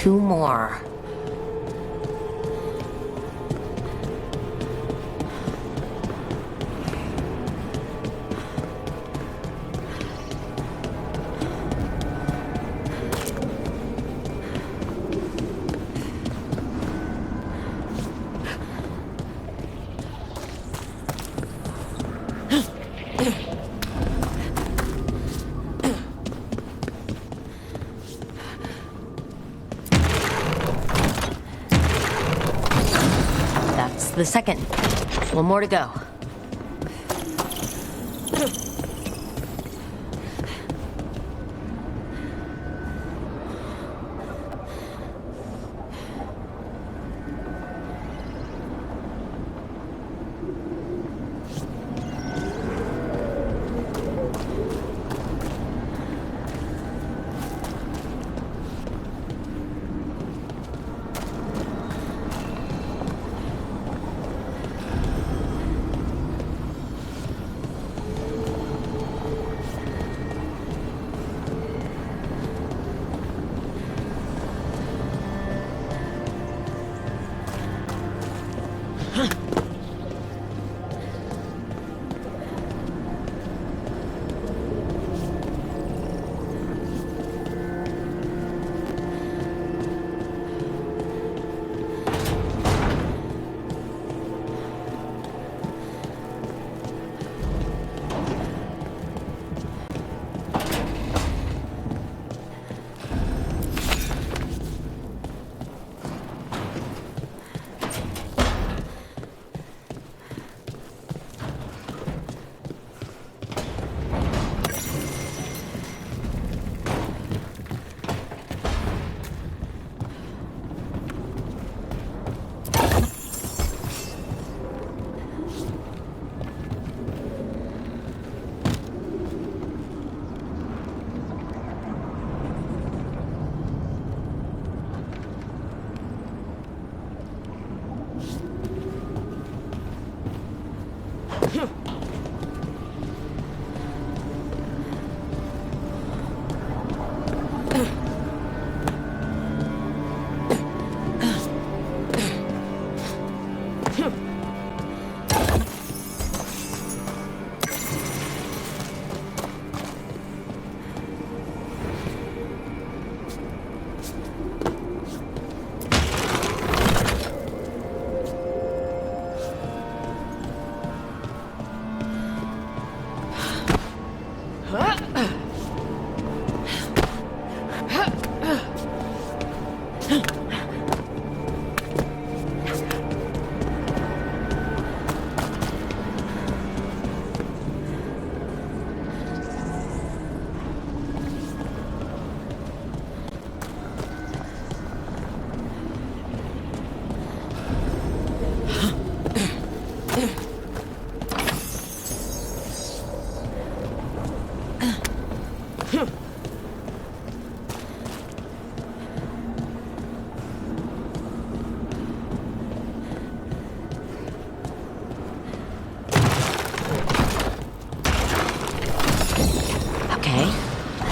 2 more. The second. 1 more to go.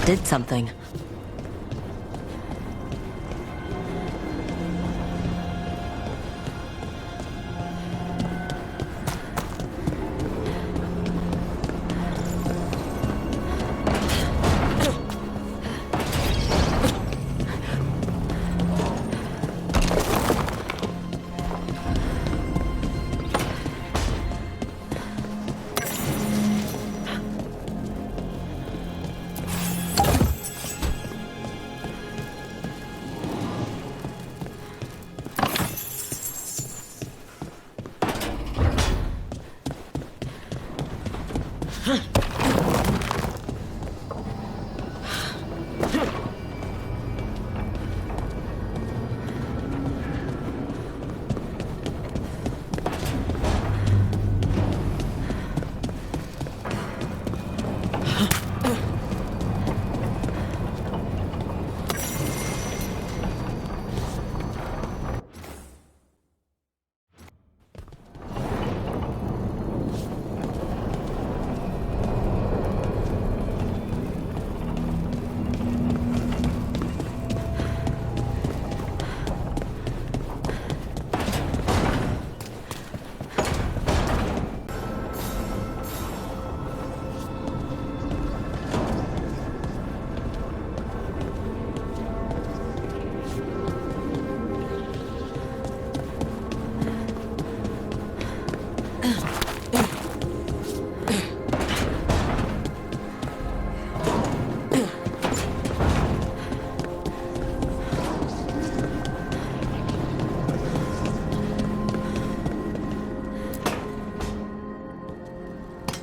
Did something.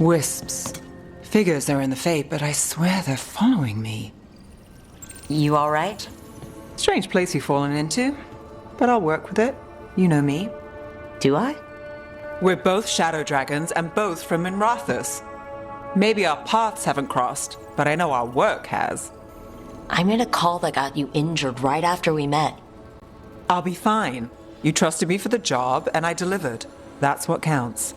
Wisps. Figures are in the fate, but I swear they're following me. You all right? Strange place you've fallen into, but I'll work with it. You know me. Do I? We're both shadow dragons and both from Minrathous. Maybe our paths haven't crossed, but I know our work has. I made a call that got you injured right after we met. I'll be fine. You trusted me for the job, and I delivered. That's what counts.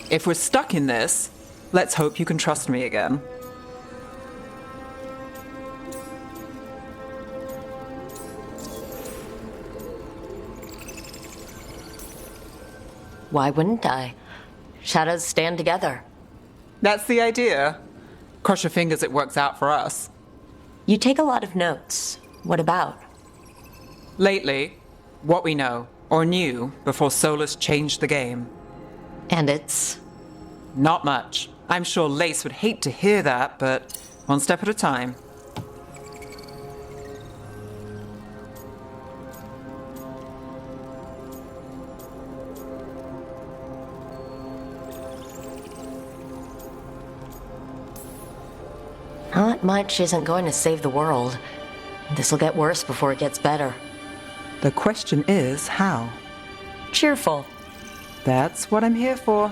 If we're stuck in this, let's hope you can trust me again. Why wouldn't I? Shadows stand together. That's the idea. Cross your fingers it works out for us. You take a lot of notes. What about? Lately, what we know, or knew, before Solus changed the game. And it's... Not much. I'm sure Lace would hate to hear that, but one step at a time. Not much isn't going to save the world. This'll get worse before it gets better. The question is, how? Cheerful. That's what I'm here for.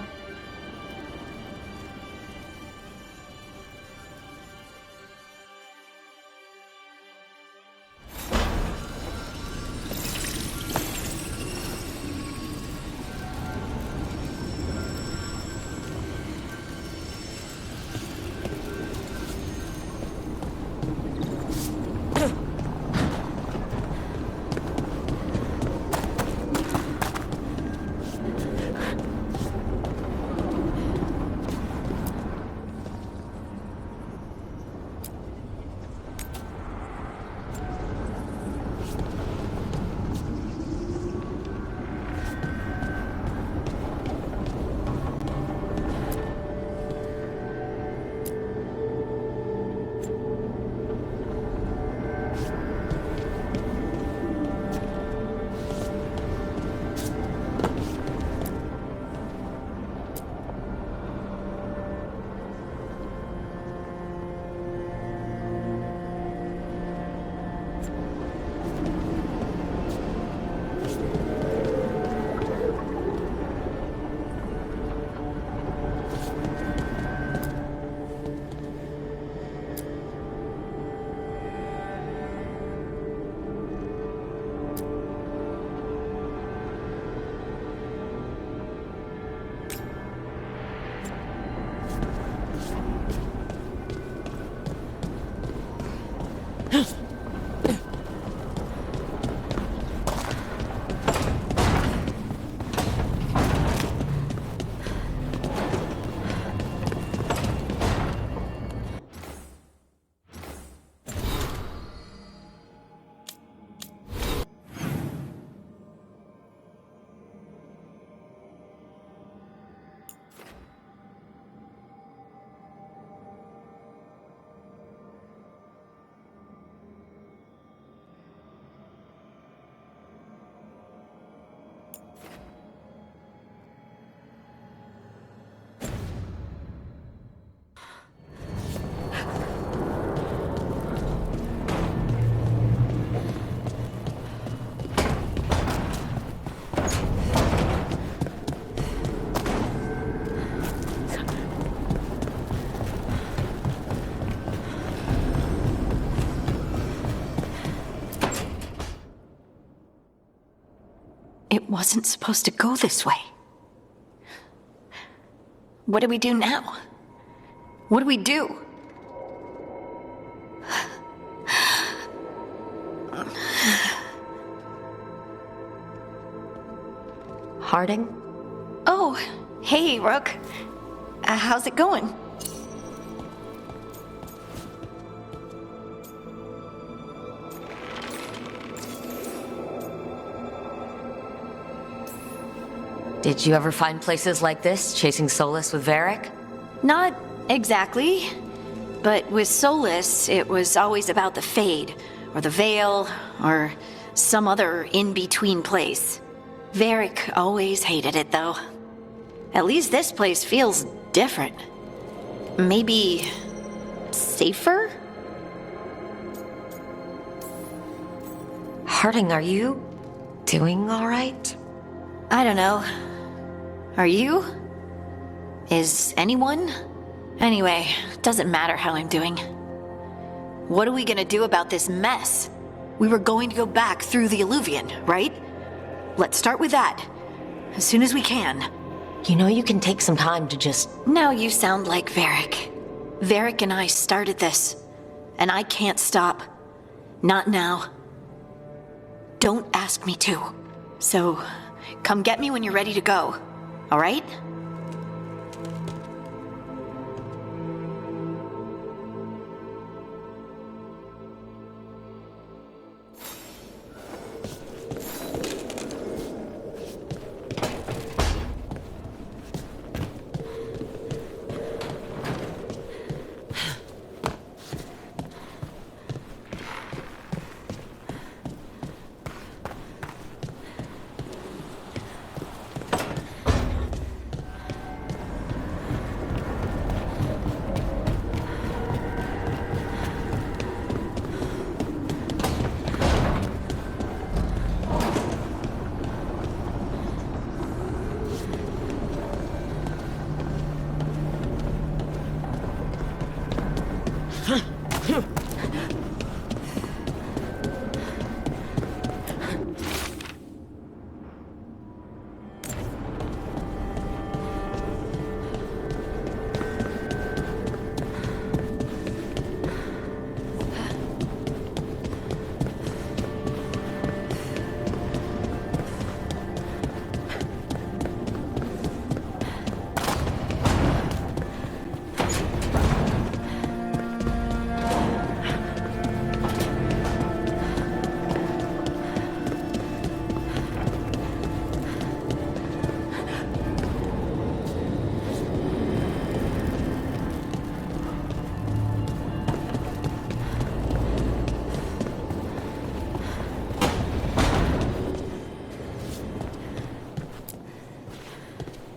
It wasn't supposed to go this way. What do we do now? What do we do? Harding? Oh, hey, Rook. How's it going? Did you ever find places like this, chasing Solus with Varric? Not exactly. But with Solus, it was always about the Fade, or the Veil, or some other in-between place. Varric always hated it, though. At least this place feels different. Maybe safer? Harding, are you doing all right? I don't know. Are you? Is anyone? Anyway, doesn't matter how I'm doing. What are we gonna do about this mess? We were going to go back through the Illuvian, right? Let's start with that. As soon as we can. You know you can take some time to just... Now you sound like Varric. Varric and I started this. And I can't stop. Not now. Don't ask me to. So, come get me when you're ready to go. All right?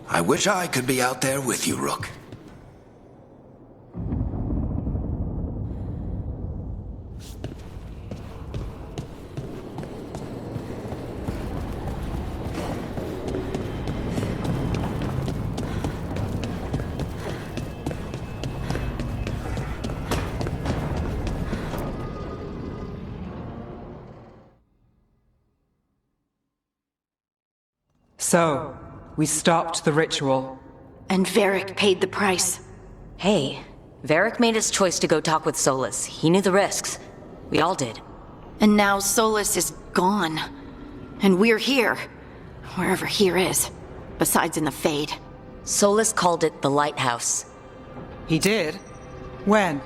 I wish I could be out there with you, Rook. So, we stopped the ritual. And Varric paid the price. Hey, Varric made his choice to go talk with Solus. He knew the risks. We all did. And now Solus is gone. And we're here. Wherever here is. Besides in the Fade. Solus called it the Lighthouse. He did? When?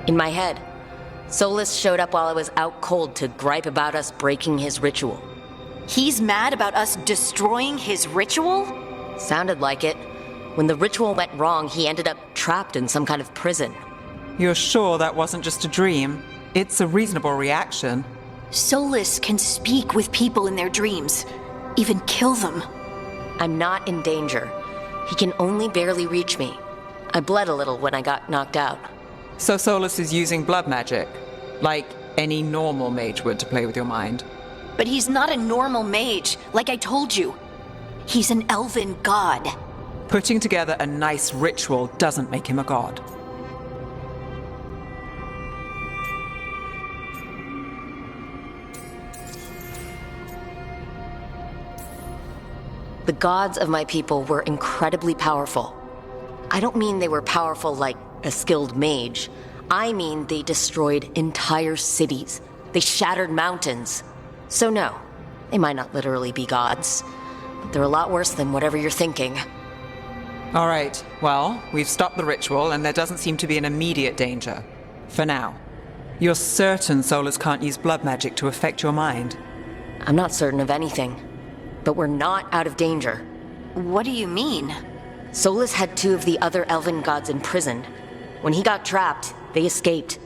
In my head. Solus showed up while I was out cold to gripe about us breaking his ritual. He's mad about us destroying his ritual? Sounded like it. When the ritual went wrong, he ended up trapped in some kind of prison. You're sure that wasn't just a dream? It's a reasonable reaction. Solus can speak with people in their dreams. Even kill them. I'm not in danger. He can only barely reach me. I bled a little when I got knocked out. So Solus is using blood magic, like any normal mage would to play with your mind. But he's not a normal mage, like I told you. He's an elven god. Putting together a nice ritual doesn't make him a god. The gods of my people were incredibly powerful. I don't mean they were powerful like a skilled mage. I mean they destroyed entire cities. They shattered mountains. So no, they might not literally be gods. But they're a lot worse than whatever you're thinking. All right, well, we've stopped the ritual and there doesn't seem to be an immediate danger. For now. You're certain Solus can't use blood magic to affect your mind? I'm not certain of anything. But we're not out of danger. What do you mean? Solus had two of the other elven gods imprisoned. When he got trapped, they escaped.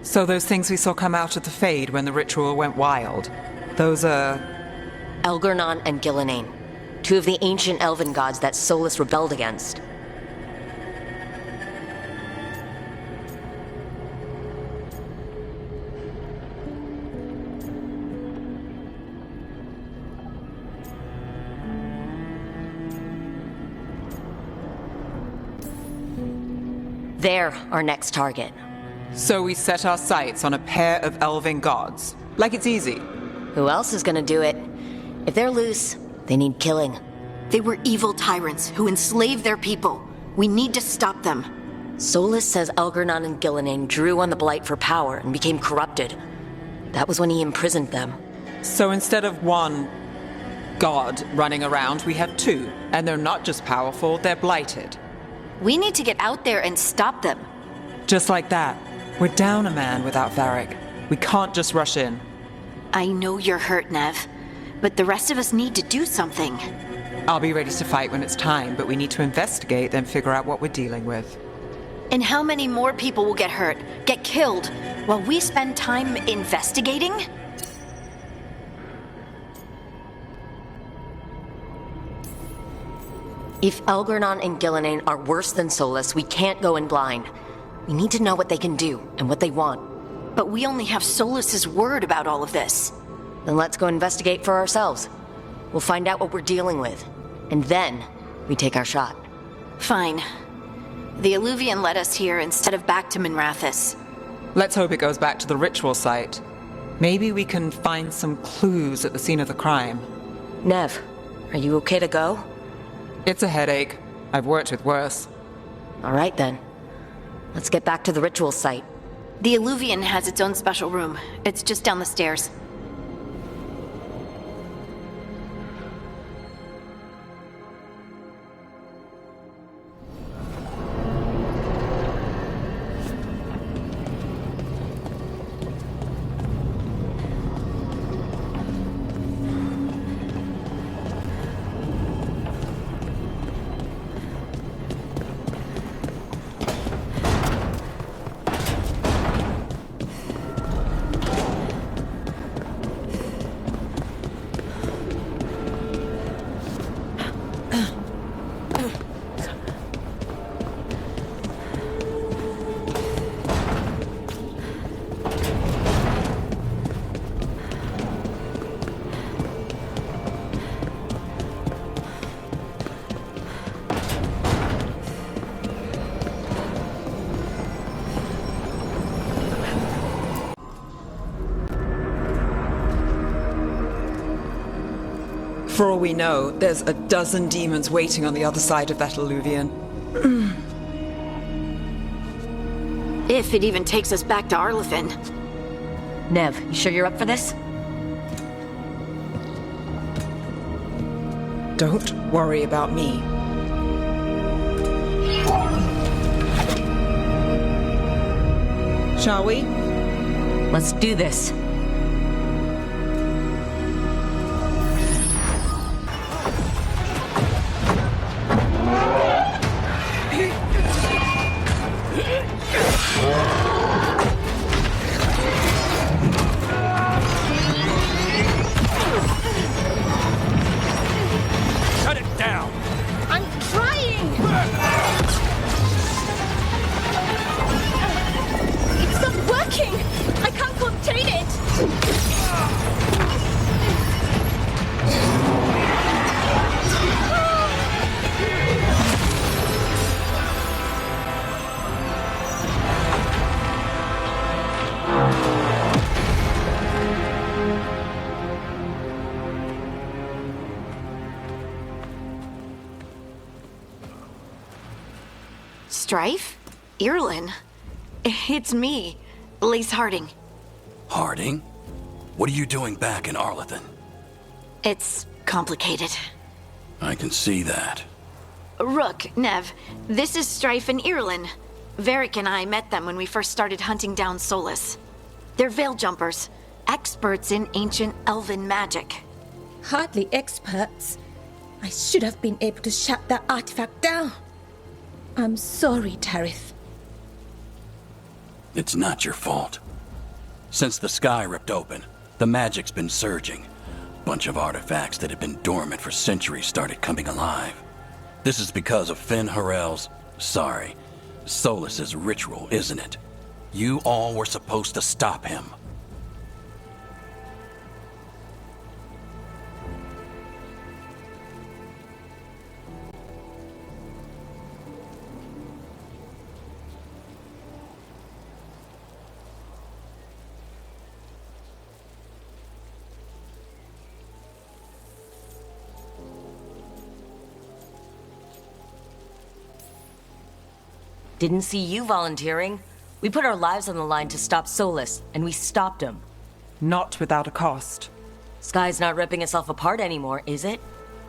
So those things we saw come out of the Fade when the ritual went wild, those are... Elgernon and Gillenane, two of the ancient elven gods that Solus rebelled against. They're our next target. So we set our sights on a pair of elven gods. Like it's easy. Who else is gonna do it? If they're loose, they need killing. They were evil tyrants who enslaved their people. We need to stop them. Solus says Elgernon and Gillenane drew on the Blight for power and became corrupted. That was when he imprisoned them. So instead of one god running around, we have two. And they're not just powerful, they're blighted. We need to get out there and stop them. Just like that. We're down a man without Varric. We can't just rush in. I know you're hurt, Nev, but the rest of us need to do something. I'll be ready to fight when it's time, but we need to investigate, then figure out what we're dealing with. And how many more people will get hurt, get killed, while we spend time investigating? If Elgernon and Gillenane are worse than Solus, we can't go in blind. We need to know what they can do and what they want. But we only have Solus's word about all of this. Then let's go investigate for ourselves. We'll find out what we're dealing with. And then, we take our shot. Fine. The Illuvian led us here instead of back to Minrathous. Let's hope it goes back to the ritual site. Maybe we can find some clues at the scene of the crime. Nev, are you okay to go? It's a headache. I've worked with worse. All right then. Let's get back to the ritual site. The Illuvian has its own special room. It's just down the stairs. For all we know, there's a dozen demons waiting on the other side of that Illuvian. If it even takes us back to Arlithin. Nev, you sure you're up for this? Don't worry about me. Shall we? Let's do this. Shut it down! I'm trying! It's not working! I can't contain it! Strife? Irlin? It's me, Lace Harding. Harding? What are you doing back in Arlithin? It's complicated. I can see that. Rook, Nev, this is Strife and Irlin. Varric and I met them when we first started hunting down Solus. They're veil jumpers, experts in ancient elven magic. Hardly experts. I should have been able to shut that artifact down. I'm sorry, Tarith. It's not your fault. Since the sky ripped open, the magic's been surging. Bunch of artifacts that had been dormant for centuries started coming alive. This is because of Solus's ritual, isn't it? You all were supposed to stop him. Didn't see you volunteering. We put our lives on the line to stop Solus, and we stopped him. Not without a cost. Sky's not ripping itself apart anymore, is it?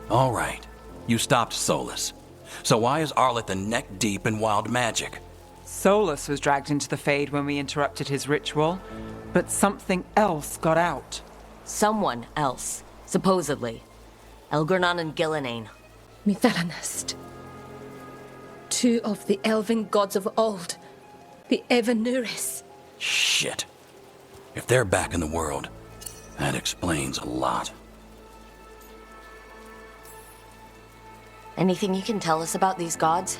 All right. You stopped Solus. So why is Arleth neck deep in wild magic? Solus was dragged into the Fade when we interrupted his ritual, but something else got out. Someone else, supposedly. Elgornon and Gillenane. Mithalanast. Two of the elven gods of old. The Evanuris. Shit. If they're back in the world, that explains a lot. Anything you can tell us about these gods?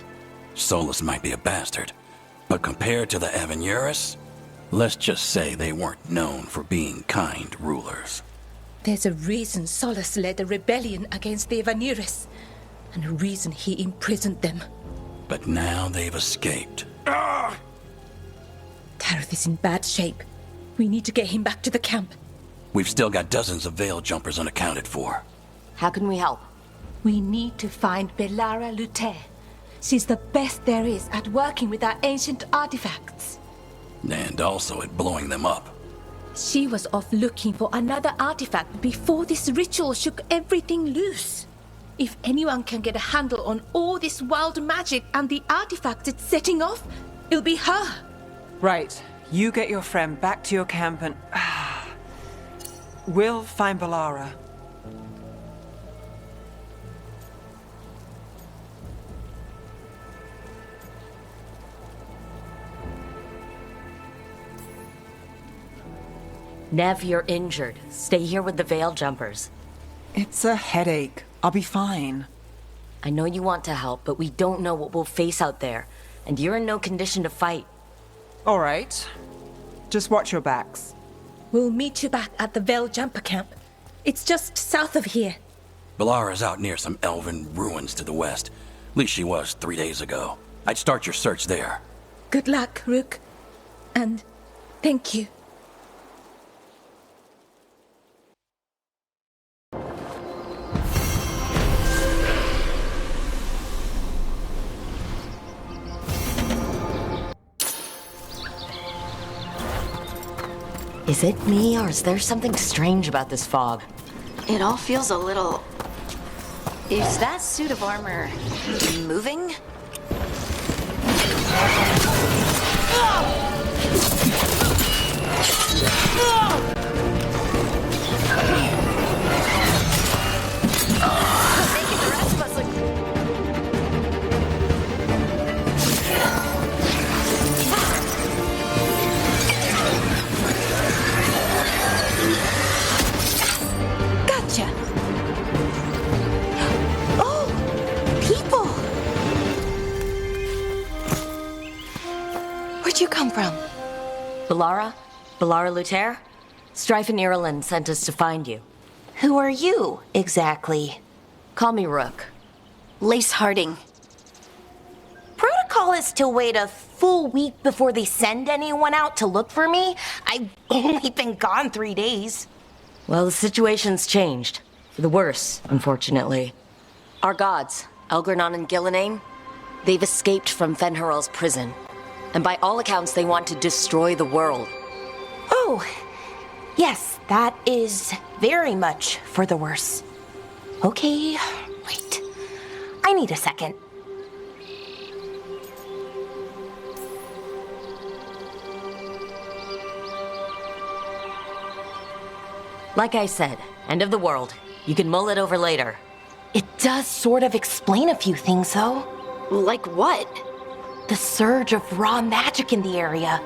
Solus might be a bastard, but compared to the Evanuris, let's just say they weren't known for being kind rulers. There's a reason Solus led a rebellion against the Evanuris, and a reason he imprisoned them. But now they've escaped. Tareth is in bad shape. We need to get him back to the camp. We've still got dozens of veil jumpers unaccounted for. How can we help? We need to find Bellara Lutare. She's the best there is at working with our ancient artifacts. And also at blowing them up. She was off looking for another artifact before this ritual shook everything loose. If anyone can get a handle on all this wild magic and the artifacts it's setting off, it'll be her. Right. You get your friend back to your camp and... we'll find Bellara. Nev, you're injured. Stay here with the veil jumpers. It's a headache. I'll be fine. I know you want to help, but we don't know what we'll face out there, and you're in no condition to fight. All right. Just watch your backs. We'll meet you back at the Veil Jumper Camp. It's just south of here. Bellara's out near some elven ruins to the west. At least she was 3 days ago. I'd start your search there. Good luck, Rook. And thank you. Is it me, or is there something strange about this fog? It all feels a little... Is that suit of armor moving? Making the rest of us look... Gotcha! Oh! People! Where'd you come from? Bellara Lutare? Strife and Ireland sent us to find you. Who are you, exactly? Call me Rook. Lace Harding. Protocol is to wait a full week before they send anyone out to look for me. I've only been gone 3 days. Well, the situation's changed. For the worse, unfortunately. Our gods, Elgornon and Gillenane, they've escaped from Fen'Harel's prison. And by all accounts, they want to destroy the world. Oh, yes, that is very much for the worse. Okay, wait. I need a second. Like I said, end of the world. You can mull it over later. It does sort of explain a few things, though. Like what? The surge of raw magic in the area.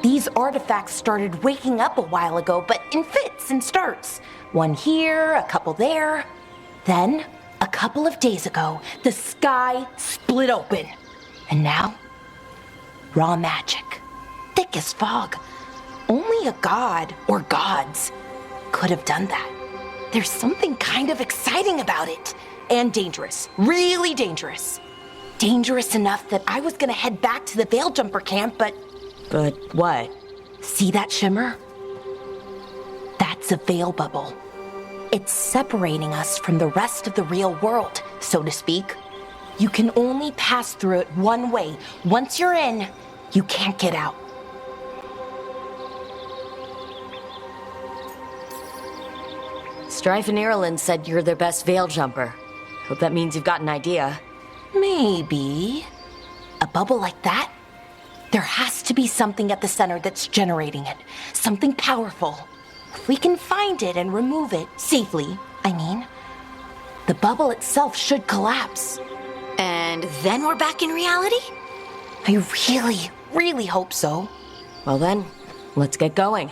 These artifacts started waking up a while ago, but in fits and starts. One here, a couple there. Then, a couple of days ago, the sky split open. And now, raw magic. Thick as fog. Only a god, or gods, could have done that. There's something kind of exciting about it. And dangerous. Really dangerous. Dangerous enough that I was gonna head back to the Veil Jumper camp, but... But what? See that shimmer? That's a veil bubble. It's separating us from the rest of the real world, so to speak. You can only pass through it one way. Once you're in, you can't get out. Strife and Ireland said you're their best veil jumper. Hope that means you've got an idea. Maybe. A bubble like that? There has to be something at the center that's generating it. Something powerful. If we can find it and remove it, safely, I mean, the bubble itself should collapse. And then we're back in reality? I really, really hope so. Well then, let's get going.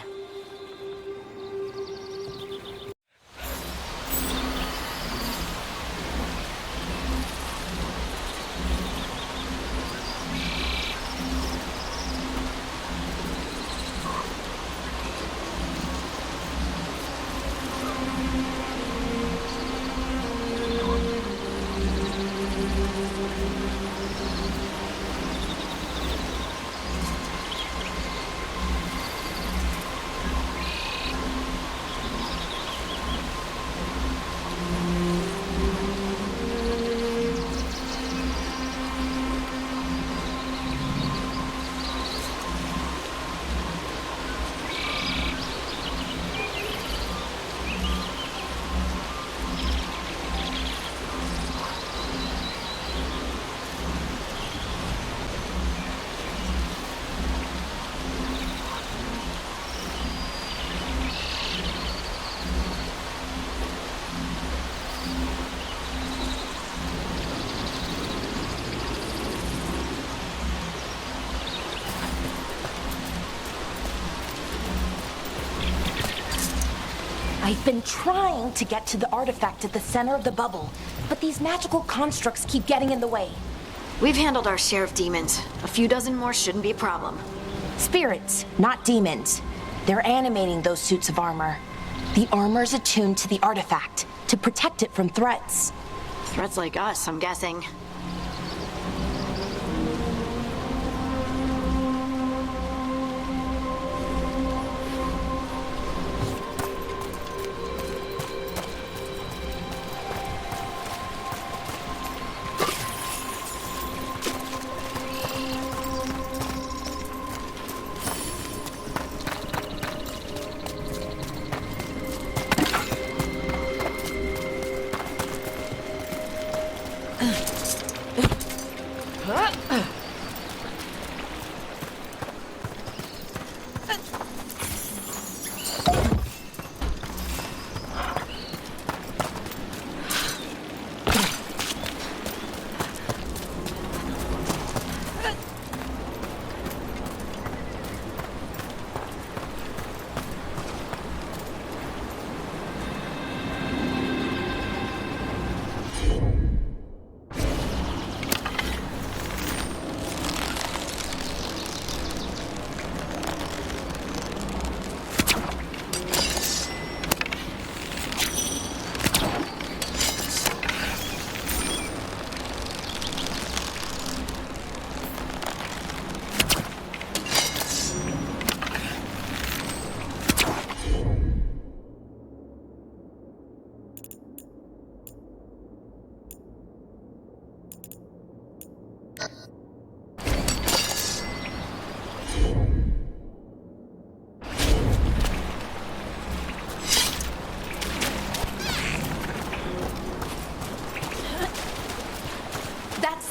I've been trying to get to the artifact at the center of the bubble, but these magical constructs keep getting in the way. We've handled our share of demons. A few dozen more shouldn't be a problem. Spirits, not demons. They're animating those suits of armor. The armor's attuned to the artifact to protect it from threats. Threats like us, I'm guessing.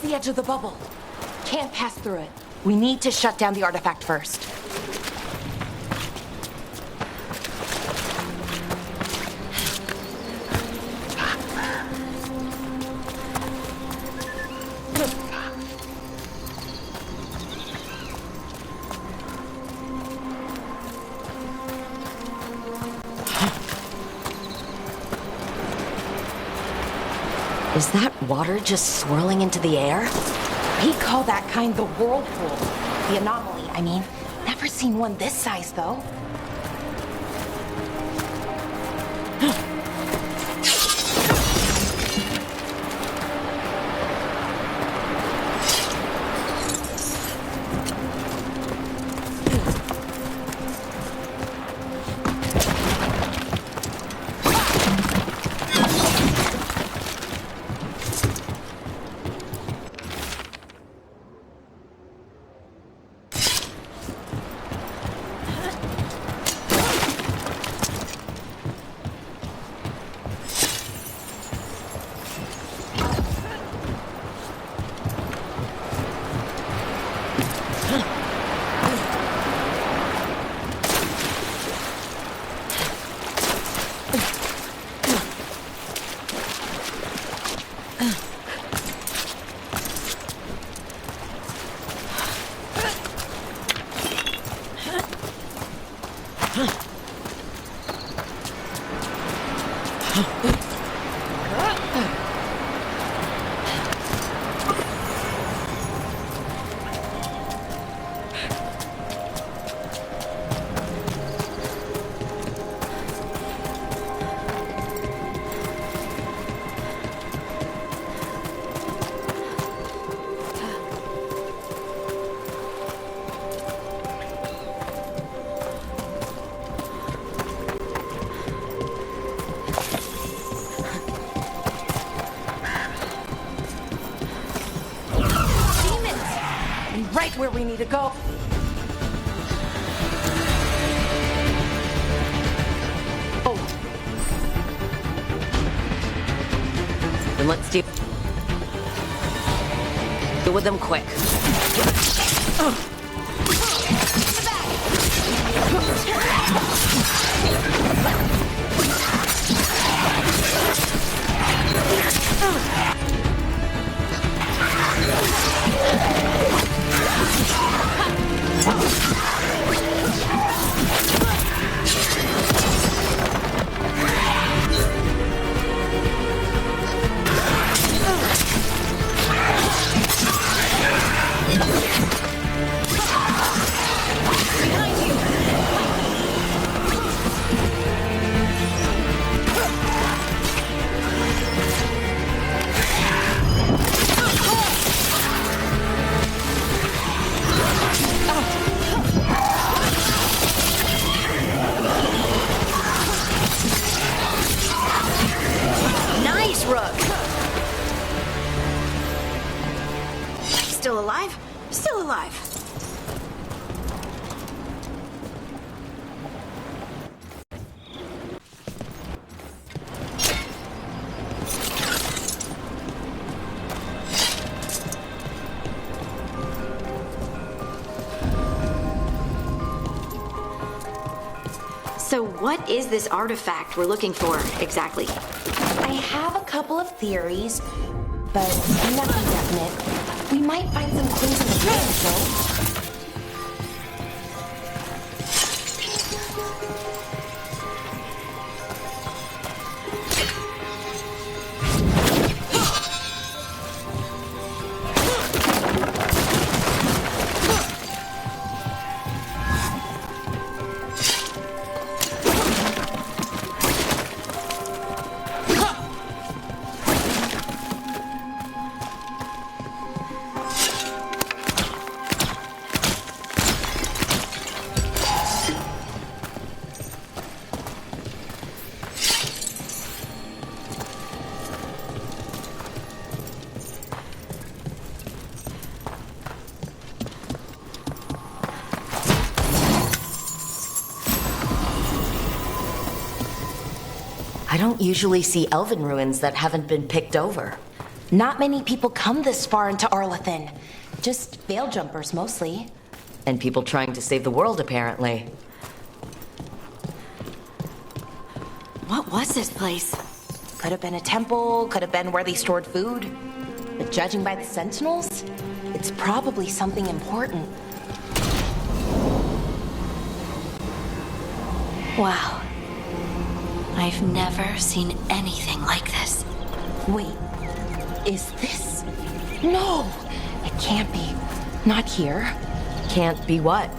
The edge of the bubble. Can't pass through it. We need to shut down the artifact first. Is that water just swirling into the air? We call that kind the whirlpool. The anomaly, I mean. Never seen one this size, though. Right where we need to go. Oh. Then let's deal with them quick. Still alive? Still alive. So what is this artifact we're looking for exactly? I have a couple of theories, but nothing definite. We might find some clues in the game, though. I don't usually see elven ruins that haven't been picked over. Not many people come this far into Arlathan. Just veil jumpers, mostly. And people trying to save the world, apparently. What was this place? Could have been a temple, could have been where they stored food. But judging by the sentinels, it's probably something important. Wow. I've never seen anything like this. Wait, Is this? No, it can't be. Not here. Can't be what?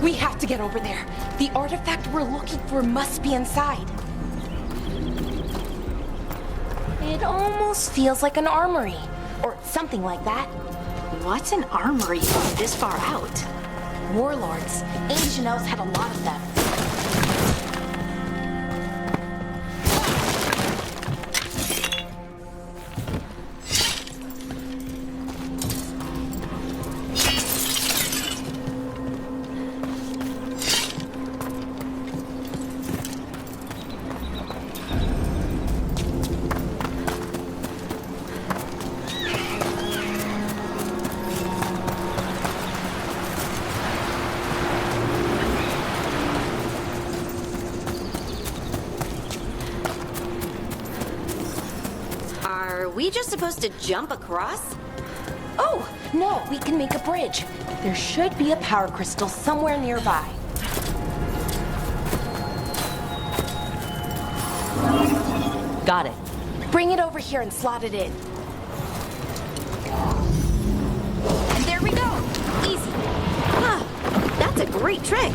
We have to get over there. The artifact we're looking for must be inside. It almost feels like an armory, or something like that. What's an armory this far out? Warlords. Ancient elves had a lot of them. Are we just supposed to jump across? Oh, no, we can make a bridge. There should be a power crystal somewhere nearby. Got it. Bring it over here and slot it in. And there we go! Easy! Huh, that's a great trick!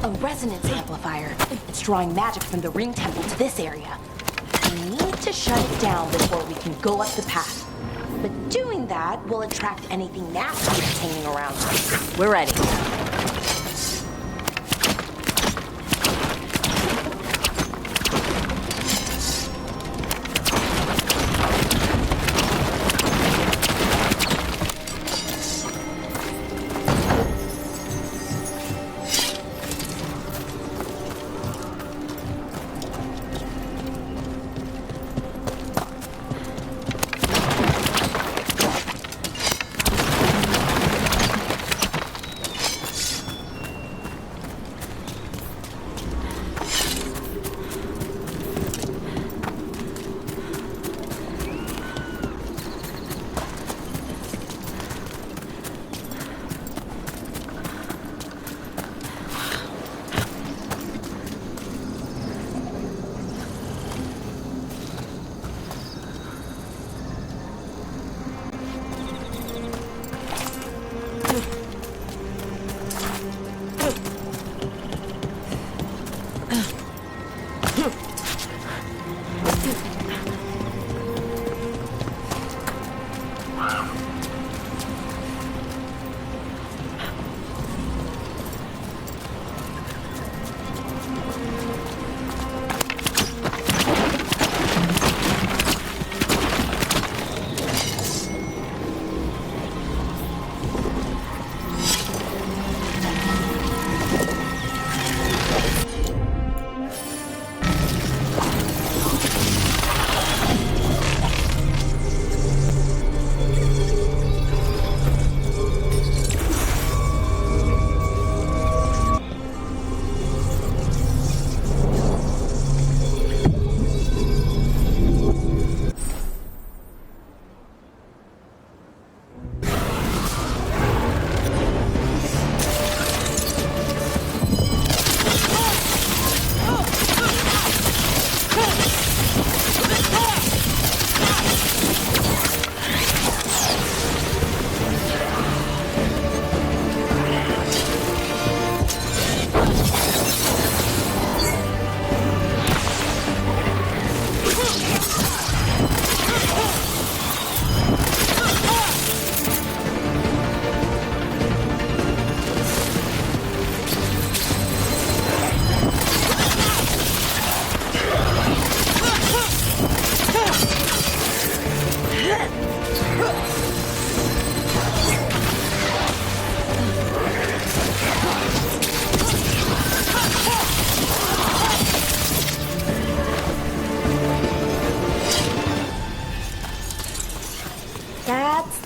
A resonance amplifier. It's drawing magic from the ring temple to this area. We need to shut it down before we can go up the path. But doing that will attract anything nasty that's hanging around. We're ready.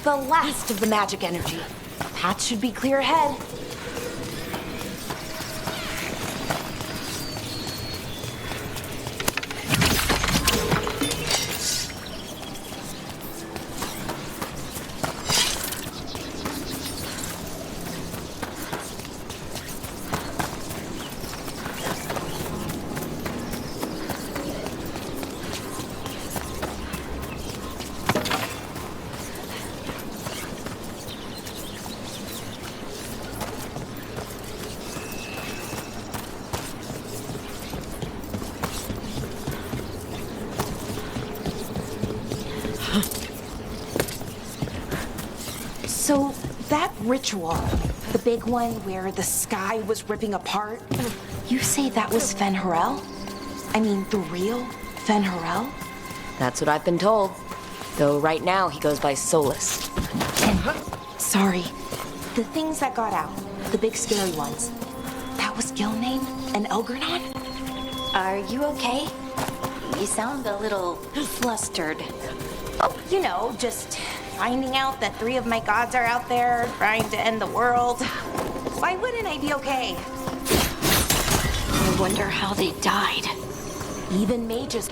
The last of the magic energy. Path should be clear ahead. ritual. The big one where the sky was ripping apart. You say that was Fen'Harel? I mean, the real Fen'Harel? That's what I've been told. Though right now he goes by Solus. And, sorry, the things that got out, the big scary ones, that was Gilnane and Elgernon? Are you okay? You sound a little flustered. Oh, you know, just finding out that 3 of my gods are out there trying to end the world. Why wouldn't I be okay? I wonder how they died. Even mages.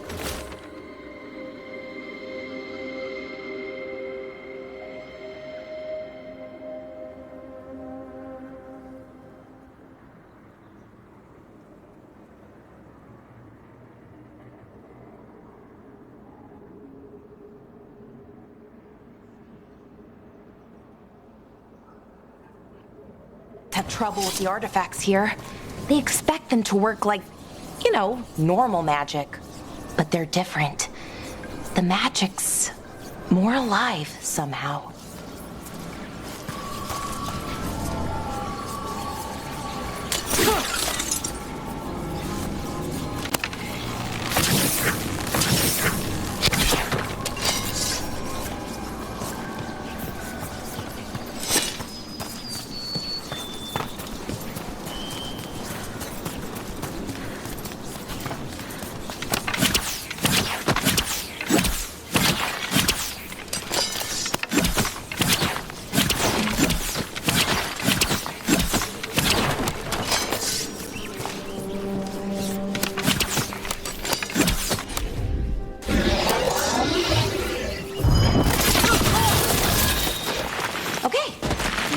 Have trouble with the artifacts here. They expect them to work like, you know, normal magic. But they're different. The magic's more alive somehow.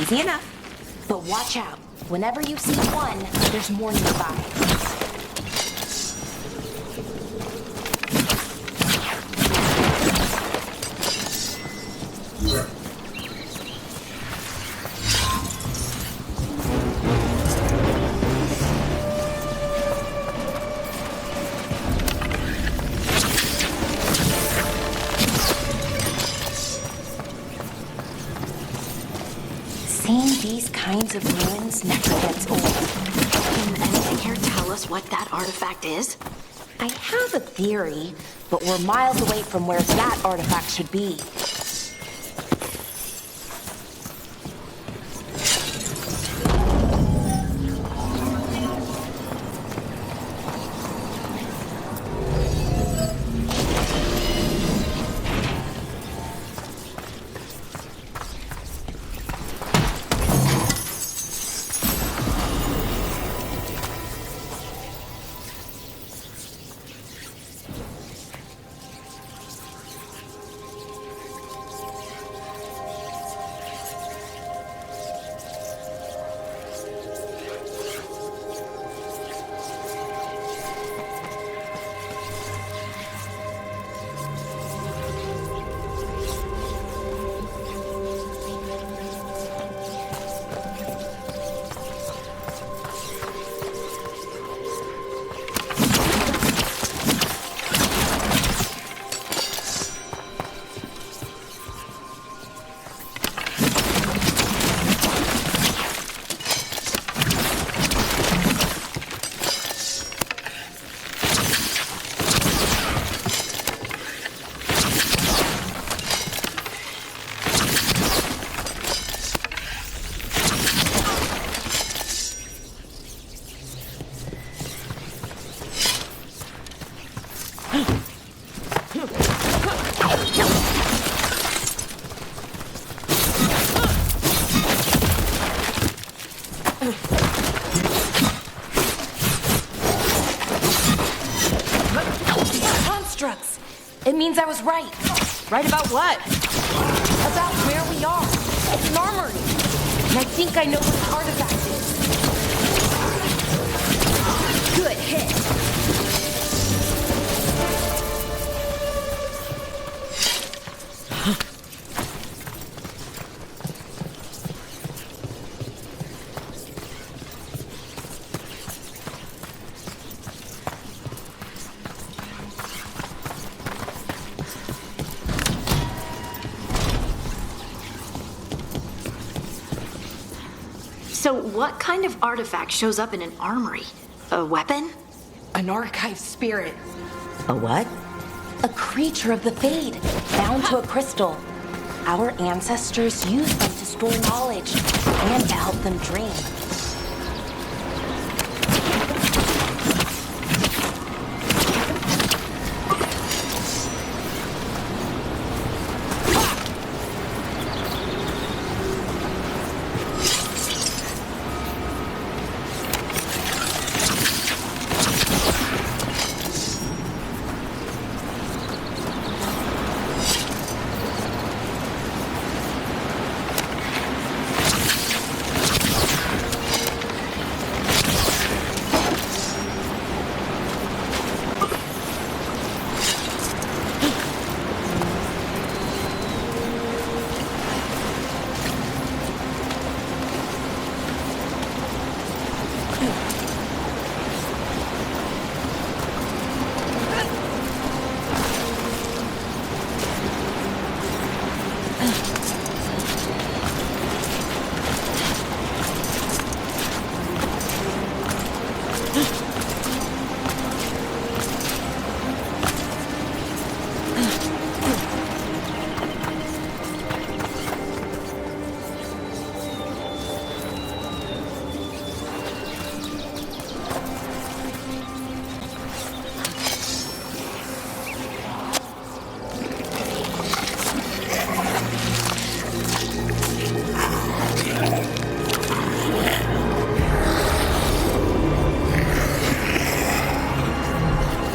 Easy enough. But watch out. Whenever you see one, there's more nearby. Seeing these kinds of ruins never gets old. Can anyone here tell us what that artifact is? I have a theory, but we're miles away from where that artifact should be. It means I was right. Right about what? About where we are. It's an armory. And I think I know what the artifact is. Good hit. So what kind of artifact shows up in an armory? A weapon? An archive spirit. A what? A creature of the Fade, bound to a crystal. Our ancestors used them to store knowledge and to help them dream.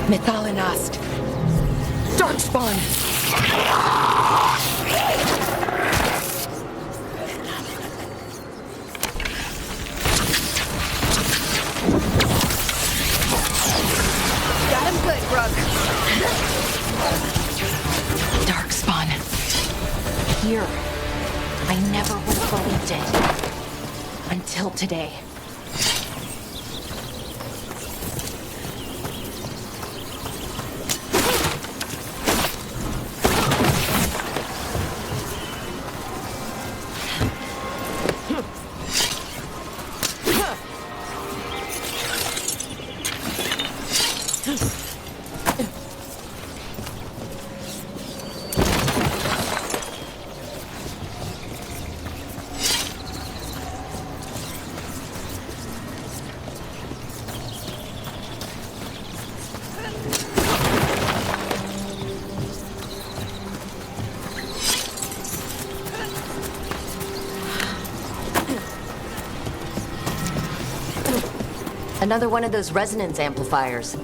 Mythalinast. Darkspawn. Got him good, Brooke. Darkspawn. Here. I never would have believed it. Until today. Another one of those resonance amplifiers.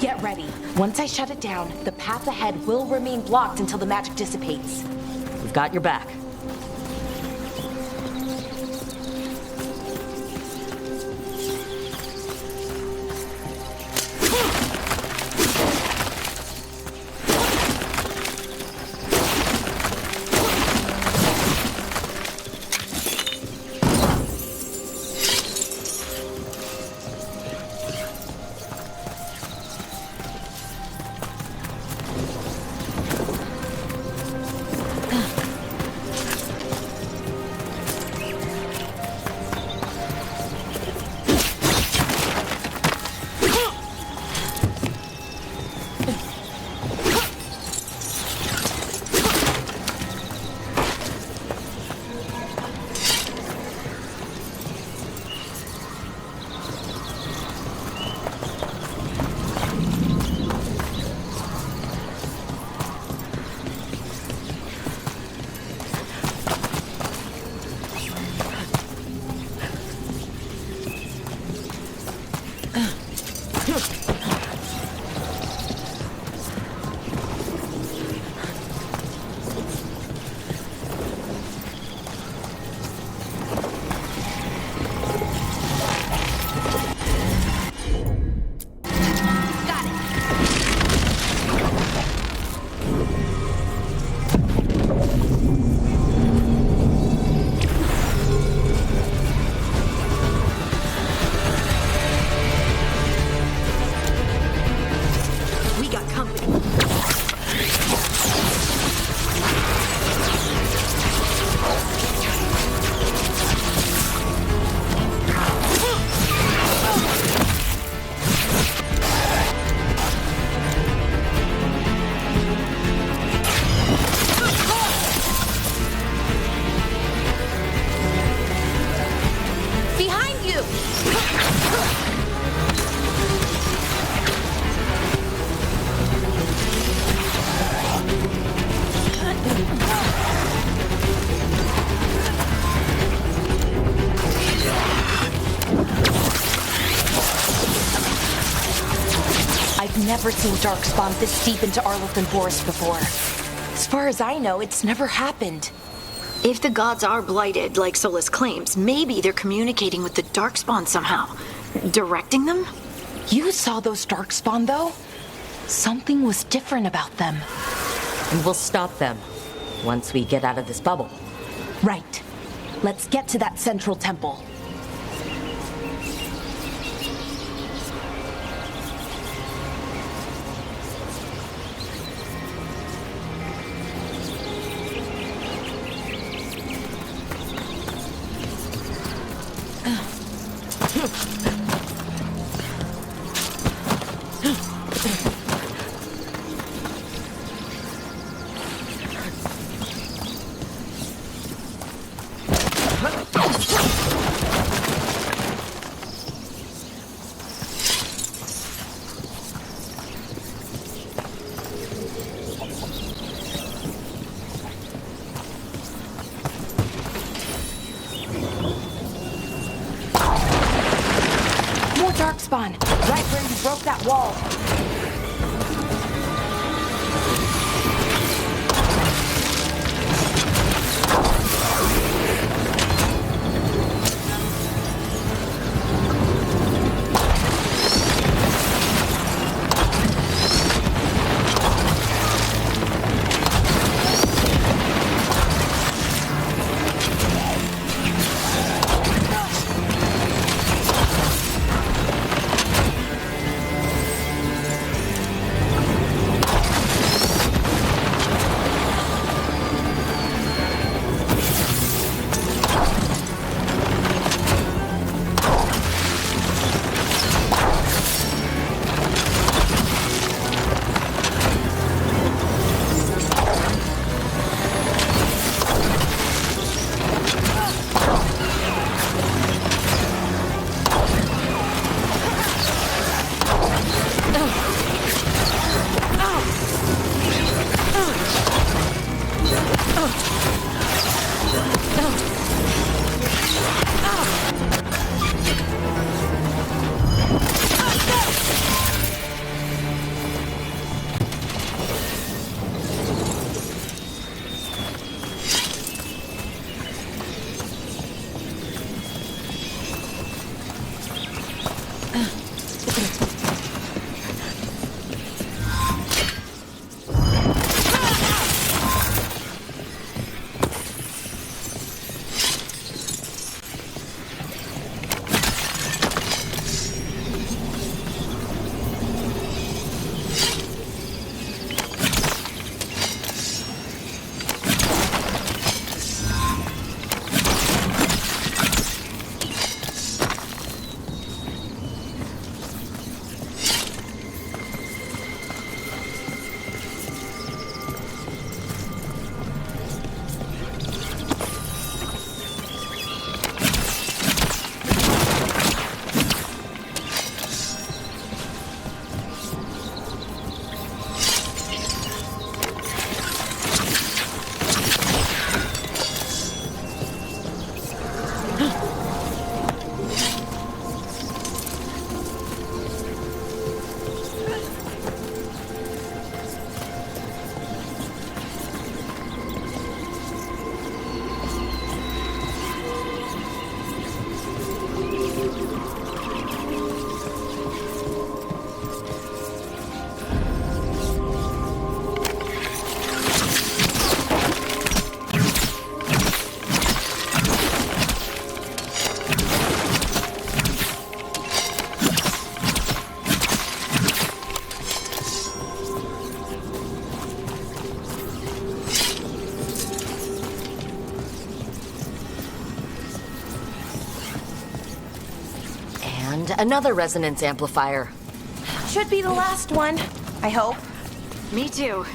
Get ready. Once I shut it down, the path ahead will remain blocked until the magic dissipates. We've got your back. I've never seen darkspawn this deep into Arlothan Forest before. As far as I know, it's never happened. If the gods are blighted, like Solus claims, maybe they're communicating with the darkspawn somehow. Directing them? You saw those darkspawn, though? Something was different about them. And we'll stop them once we get out of this bubble. Right. Let's get to that central temple. Darkspawn, right where you broke that wall. And another resonance amplifier. Should be the last one, I hope. Me too.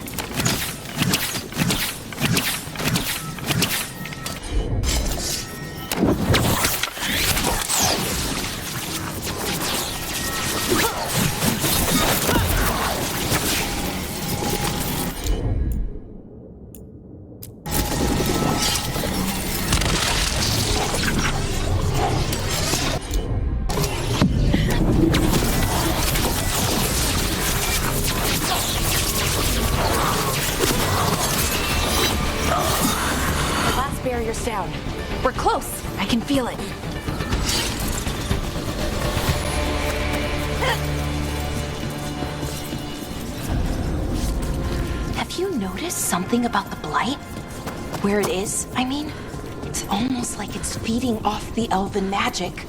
can feel it. Have you noticed something about the blight? Where it is, I mean? It's almost like it's feeding off the elven magic.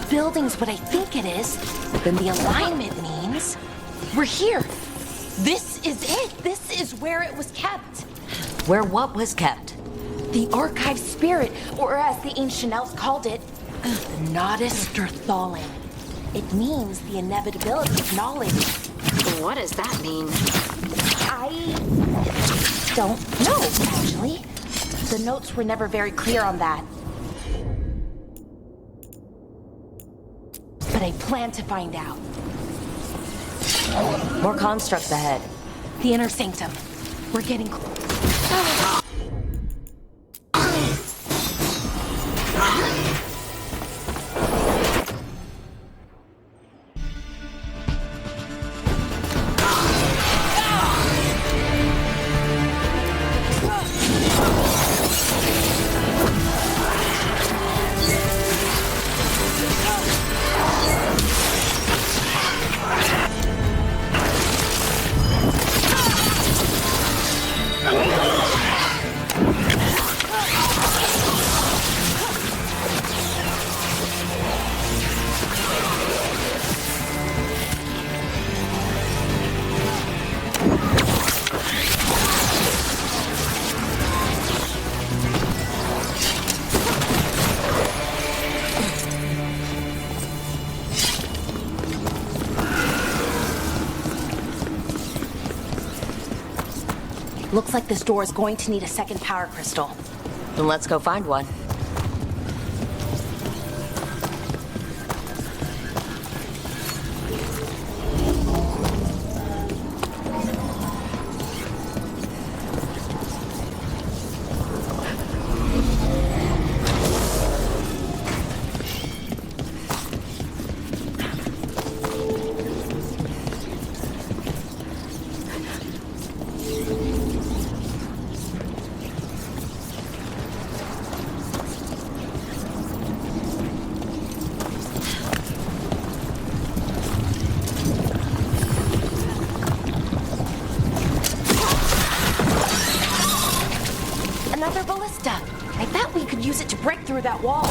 Building's what I think it is, then the alignment means we're here. This is it. This is where it was kept. Where what was kept? The archive spirit, or as the ancient elves called it, the Nodus Derthalin. It means the inevitability of knowledge. What does that mean? I don't know, actually. The notes were never very clear on that. But I plan to find out. More constructs ahead. The inner sanctum. We're getting close. Looks like this door is going to need a second power crystal. Then let's go find one. Another ballista. I bet we could use it to break through that wall.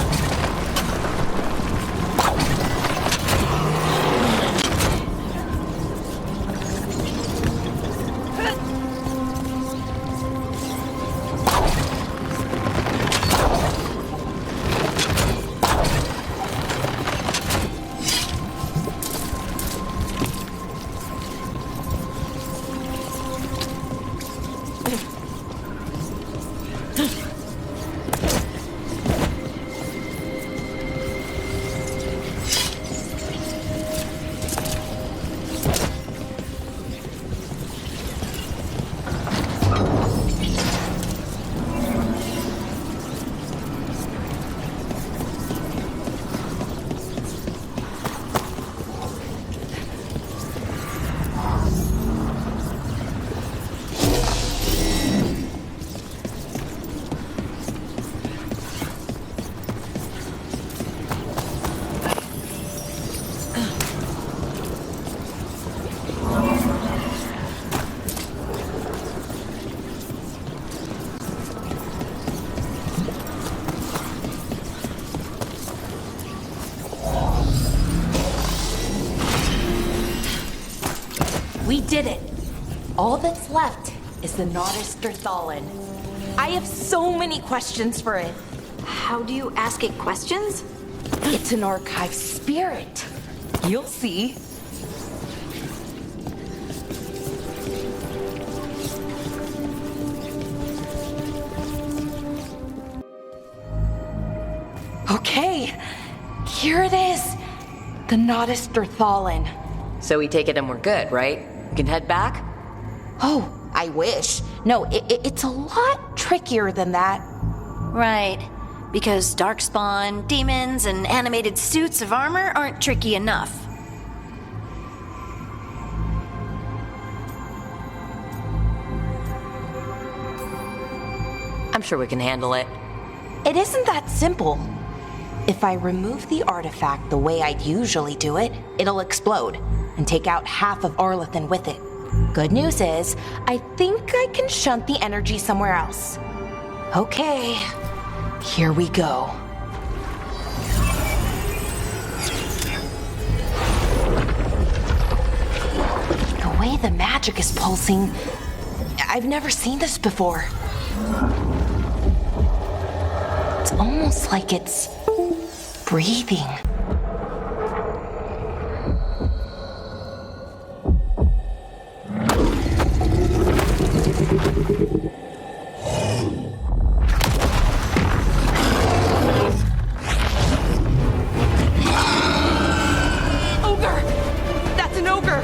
did it. All that's left is the Nodus Derthalin. I have so many questions for it. How do you ask it questions? It's an archive spirit. You'll see. Okay, here it is. The Nodus Derthalin. So we take it and we're good, right? We can head back? Oh, I wish. No, it's a lot trickier than that. Right. Because darkspawn, demons, and animated suits of armor aren't tricky enough. I'm sure we can handle it. It isn't that simple. If I remove the artifact the way I'd usually do it, it'll explode and take out half of Arlethan with it. Good news is, I think I can shunt the energy somewhere else. Okay, here we go. The way the magic is pulsing, I've never seen this before. It's almost like it's breathing. Ogre! That's an ogre!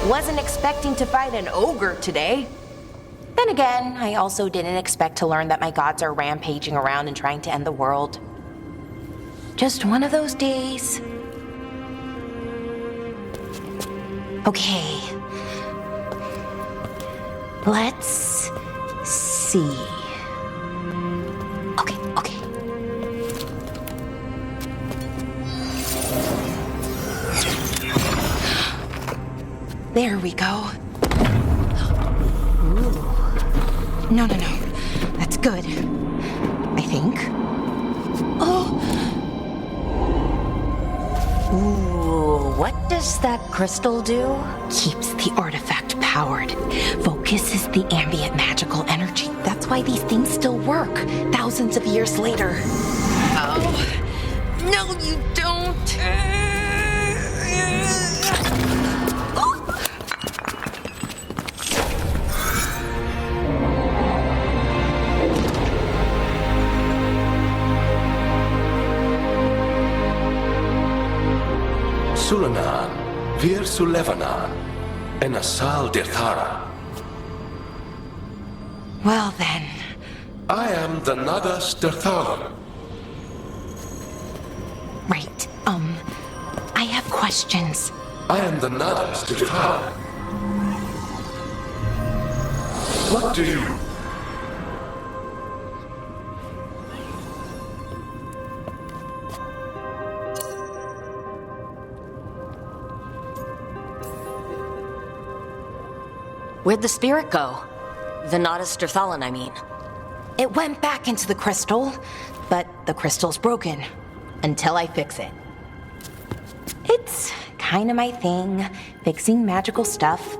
Wasn't expecting to fight an ogre today. Then again, I also didn't expect to learn that my gods are rampaging around and trying to end the world. Just one of those days. Okay. Let's see. Okay. There we go. Ooh. No. That's good. I think. Oh! Ooh, what does that crystal do? Keeps the artifact powered. Focuses the ambient magical energy. That's why these things still work, thousands of years later. Oh! No, you don't! Sulanan, Vir Sulevanan, and Asal Dirthara. Well then. I am the Nodus Derthalin. Right, I have questions. I am the Nodus Derthalin. What do you... Where'd the spirit go? The Nodus Derthalin, I mean. It went back into the crystal, but the crystal's broken. Until I fix it. It's kinda my thing, fixing magical stuff.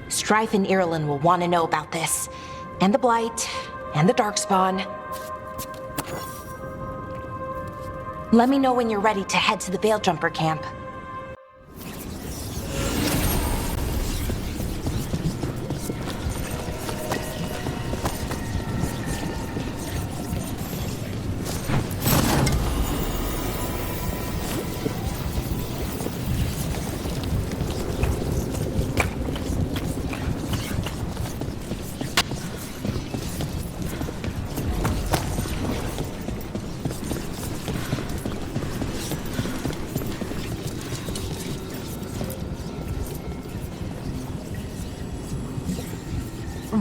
Strife and Irulan will want to know about this. And the Blight, and the Darkspawn. Let me know when you're ready to head to the Veil Jumper camp.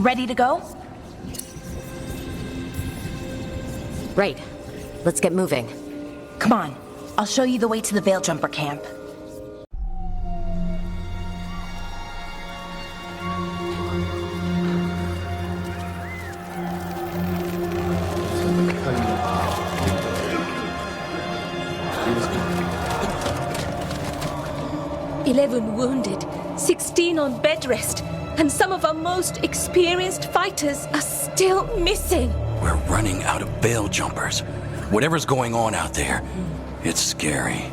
Ready to go? Right. Let's get moving. Come on. I'll show you the way to the Veil Jumper camp. "11 wounded, 16 on bed rest, and some of our most experienced fighters are still missing." We're running out of veil jumpers. Whatever's going on out there, it's scary.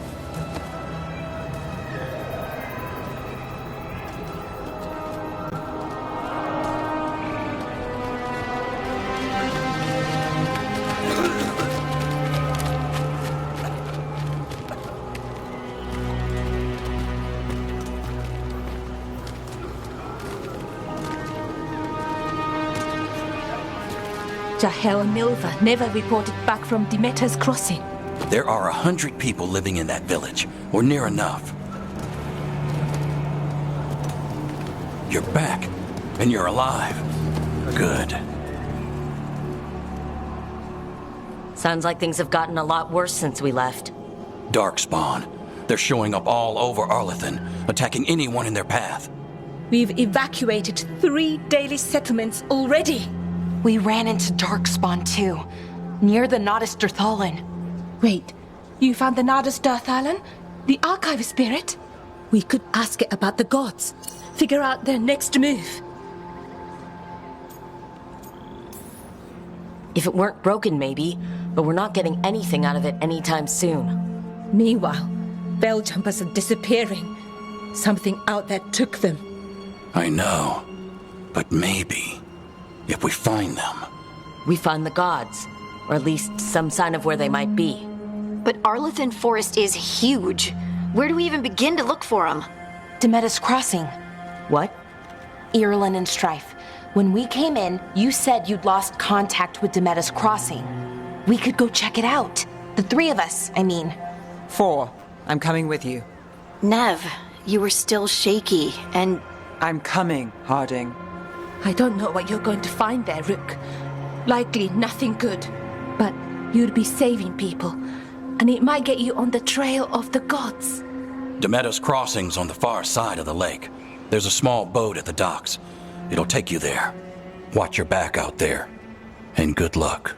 Jahel and Milva never reported back from Demeter's crossing. There are 100 people living in that village, or near enough. You're back, and you're alive. Good. Sounds like things have gotten a lot worse since we left. Darkspawn. They're showing up all over Arlethan, attacking anyone in their path. We've evacuated 3 daily settlements already. We ran into Darkspawn too, near the Nodus Dirthalan. Wait, you found the Nodus Dirthalan? The archive spirit? We could ask it about the gods. Figure out their next move. If it weren't broken, maybe, but we're not getting anything out of it anytime soon. Meanwhile, Veil Jumpers are disappearing. Something out there took them. I know, but maybe, if we find them... We find the gods, or at least some sign of where they might be. But Arlethan Forest is huge. Where do we even begin to look for them? Demeter's crossing. What? Irulan and Strife. When we came in, you said you'd lost contact with Demeter's crossing. We could go check it out. The 3 of us, I mean. 4. I'm coming with you. Nev, you were still shaky, and I'm coming, Harding. I don't know what you're going to find there, Rook. Likely nothing good. But you'd be saving people, and it might get you on the trail of the gods. Demeter's crossing's on the far side of the lake. There's a small boat at the docks. It'll take you there. Watch your back out there, and good luck.